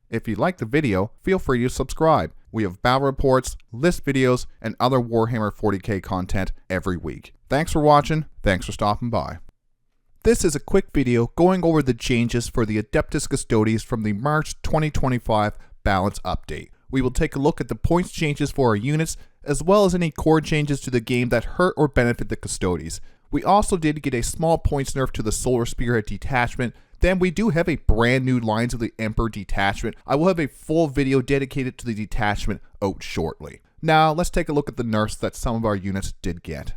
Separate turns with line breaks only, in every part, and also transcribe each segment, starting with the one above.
If you liked the video, feel free to subscribe. We have battle reports, list videos, and other Warhammer 40K content every week. Thanks for watching, thanks for stopping by. This is a quick video going over the changes for the Adeptus Custodes from the March 2025 balance update. We will take a look at the points changes for our units, as well as any core changes to the game that hurt or benefit the Custodes. We also did get a small points nerf to the Solar Spearhead detachment. Then we do have a brand new Lines of the Emperor detachment. I will have a full video dedicated to the detachment out shortly. Now let's take a look at the nerfs that some of our units did get.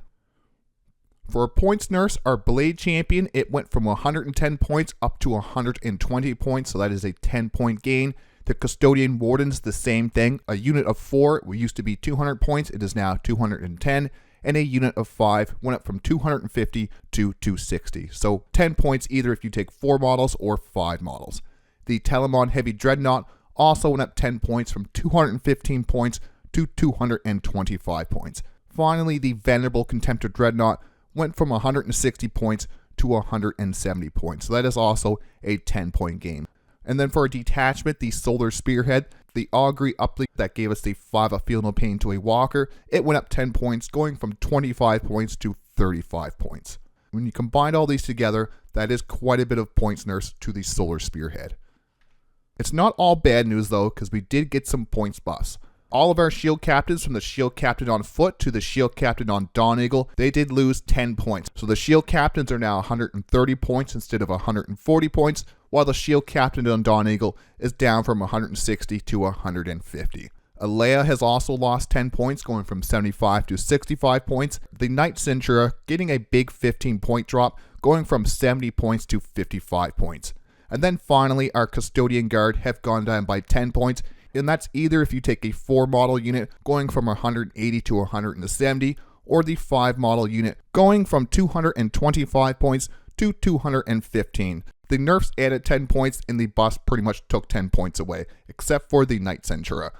For our points nerfs, our Blade Champion, it went from 110 points up to 120 points, so that is a 10-point gain. The Custodian Wardens, the same thing. A unit of 4 used to be 200 points, it is now 210. And a unit of 5 went up from 250 to 260. So 10 points either if you take 4 models or 5 models. The Telemon Heavy Dreadnought also went up 10 points from 215 points to 225 points. Finally, the Venerable Contemptor Dreadnought went from 160 points to 170 points. So that is also a 10-point gain. And then for a detachment, the Solar Spearhead, the Augury Uplink that gave us the 5 of Feel No Pain to a Walker, it went up 10 points, going from 25 points to 35 points. When you combine all these together, that is quite a bit of points nerfs to the Solar Spearhead. It's not all bad news though, because we did get some points buffs. All of our Shield Captains, from the Shield Captain on foot to the Shield Captain on Dawn Eagle, they did lose 10 points. So the Shield Captains are now 130 points instead of 140 points, while the Shield Captain on Dawn Eagle is down from 160 to 150. Alea has also lost 10 points, going from 75 to 65 points. The Knight Centura getting a big 15-point drop, going from 70 points to 55 points. And then finally, our Custodian Guard have gone down by 10 points, and that's either if you take a 4 model unit going from 180 to 170, or the 5 model unit going from 225 points to 215. The nerfs added 10 points and the buffs pretty much took 10 points away, except for the Knight Centura.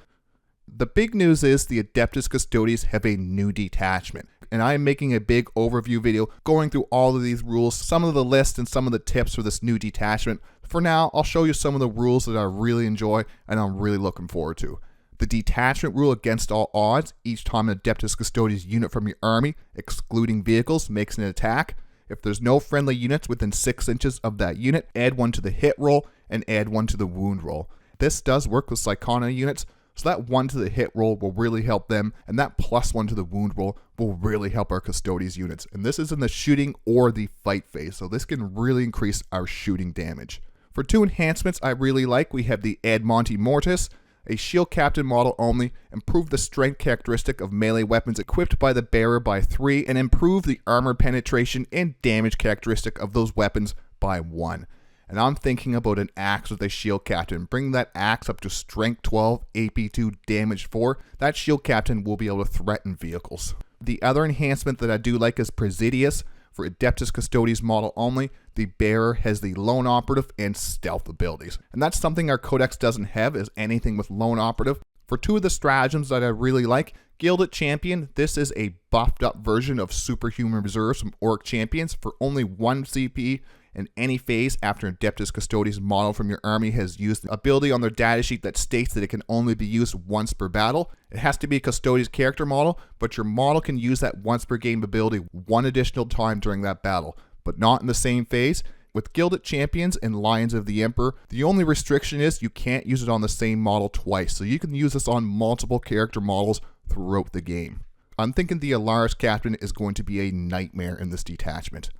The big news is the Adeptus Custodes have a new detachment, and I am making a big overview video going through all of these rules, some of the lists and some of the tips for this new detachment. For now, I'll show you some of the rules that I really enjoy and I'm really looking forward to. The detachment rule against all odds: each time an Adeptus Custodes unit from your army, excluding vehicles, makes an attack, if there's no friendly units within 6 inches of that unit, add 1 to the hit roll and add 1 to the wound roll. This does work with Psychona units, so that 1 to the hit roll will really help them, and that +1 to the wound roll will really help our Custodes units. And this is in the shooting or the fight phase, so this can really increase our shooting damage. For 2 enhancements I really like, we have the Ad Monte Mortis, a Shield Captain model only, improve the strength characteristic of melee weapons equipped by the bearer by 3, and improve the armor penetration and damage characteristic of those weapons by 1. And I'm thinking about an axe with a Shield Captain. Bring that axe up to strength 12, AP 2, damage 4. That Shield Captain will be able to threaten vehicles. The other enhancement that I do like is Presidius. For Adeptus Custodes model only, the bearer has the Lone Operative and Stealth abilities. And that's something our Codex doesn't have, is anything with Lone Operative. For 2 of the stratagems that I really like, Gilded Champion, this is a buffed up version of Superhuman Reserves from Orc Champions. For only 1 CP in any phase after Adeptus Custodes model from your army has used an ability on their datasheet that states that it can only be used once per battle. It has to be a Custodes character model, but your model can use that once per game ability 1 additional time during that battle, but not in the same phase. With Gilded Champions and Lions of the Emperor, the only restriction is you can't use it on the same model twice, so you can use this on multiple character models throughout the game. I'm thinking the Allarus Captain is going to be a nightmare in this detachment.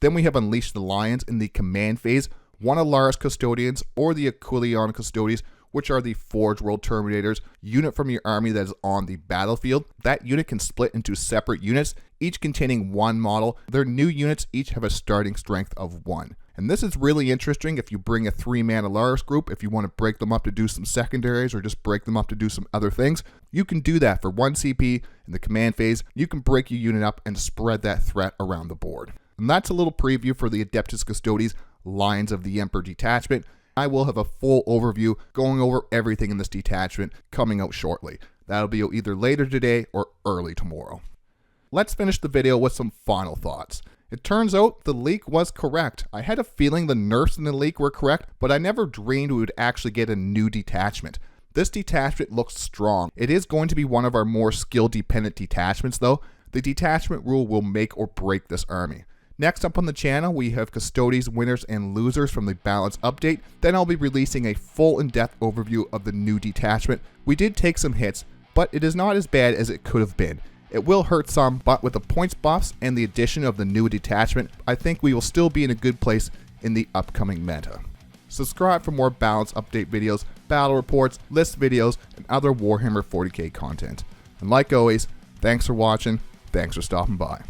Then we have Unleash the Lions in the command phase, 1 Allarus Custodians or the Aquilion Custodes, which are the Forge World Terminators, unit from your army that is on the battlefield. That unit can split into separate units, each containing 1 model. Their new units each have a starting strength of 1. And this is really interesting if you bring a 3-man Allarus group, if you want to break them up to do some secondaries or just break them up to do some other things. You can do that for 1 CP in the command phase. You can break your unit up and spread that threat around the board. And that's a little preview for the Adeptus Custodes Lions of the Emperor detachment. I will have a full overview going over everything in this detachment coming out shortly. That'll be either later today or early tomorrow. let's finish the video with some final thoughts. It turns out the leak was correct. I had a feeling the nerfs in the leak were correct, but I never dreamed we would actually get a new detachment. This detachment looks strong. It is going to be one of our more skill-dependent detachments though. The detachment rule will make or break this army. Next up on the channel, we have Custodes winners and losers from the balance update. Then I'll be releasing a full in-depth overview of the new detachment. We did take some hits, but it is not as bad as it could have been. It will hurt some, but with the points buffs and the addition of the new detachment, I think we will still be in a good place in the upcoming meta. Subscribe for more balance update videos, battle reports, list videos, and other Warhammer 40K content. And like always, thanks for watching, thanks for stopping by.